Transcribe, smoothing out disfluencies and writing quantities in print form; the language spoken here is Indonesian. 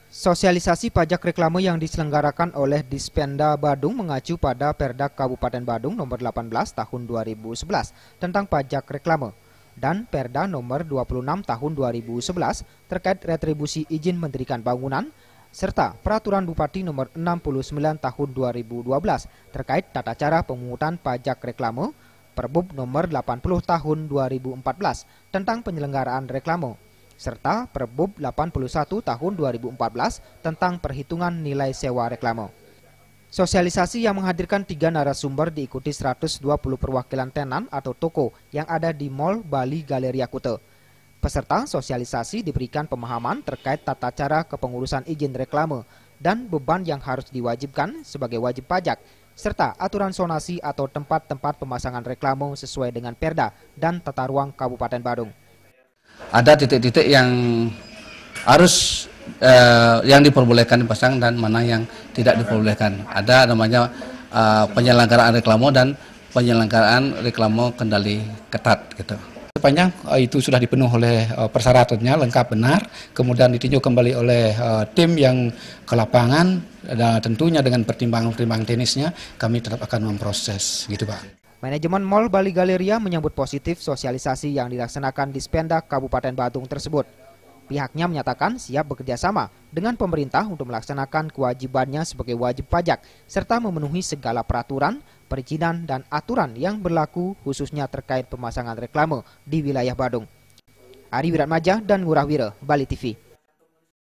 Sosialisasi pajak reklame yang diselenggarakan oleh Dispenda Badung mengacu pada Perda Kabupaten Badung nomor 18 tahun 2011 tentang pajak reklame dan Perda nomor 26 tahun 2011 terkait retribusi izin mendirikan bangunan serta Peraturan Bupati nomor 69 tahun 2012 terkait tata cara pemungutan pajak reklame, Perbub nomor 80 tahun 2014 tentang penyelenggaraan reklame, serta Perbub 81 tahun 2014 tentang perhitungan nilai sewa reklame. Sosialisasi yang menghadirkan 3 narasumber diikuti 120 perwakilan tenan atau toko yang ada di Mall Bali Galeria Kuta. Peserta sosialisasi diberikan pemahaman terkait tata cara kepengurusan izin reklame dan beban yang harus diwajibkan sebagai wajib pajak, serta aturan sonasi atau tempat-tempat pemasangan reklame sesuai dengan Perda dan Tata Ruang Kabupaten Badung. Ada titik-titik yang harus yang diperbolehkan dipasang dan mana yang tidak diperbolehkan. Ada namanya penyelenggaraan reklame dan penyelenggaraan reklame kendali ketat gitu. Sepanjang itu sudah dipenuhi oleh persyaratannya lengkap benar, kemudian ditinjau kembali oleh tim yang ke lapangan, dan tentunya dengan pertimbangan-pertimbangan teknisnya kami tetap akan memproses, gitu Pak. Manajemen Mall Bali Galeria menyambut positif sosialisasi yang dilaksanakan di Dispenda Kabupaten Badung tersebut. Pihaknya menyatakan siap bekerja sama dengan pemerintah untuk melaksanakan kewajibannya sebagai wajib pajak, serta memenuhi segala peraturan, perizinan, dan aturan yang berlaku khususnya terkait pemasangan reklame di wilayah Badung. Ari Wiratmaja dan Ngurah Wira, Bali TV.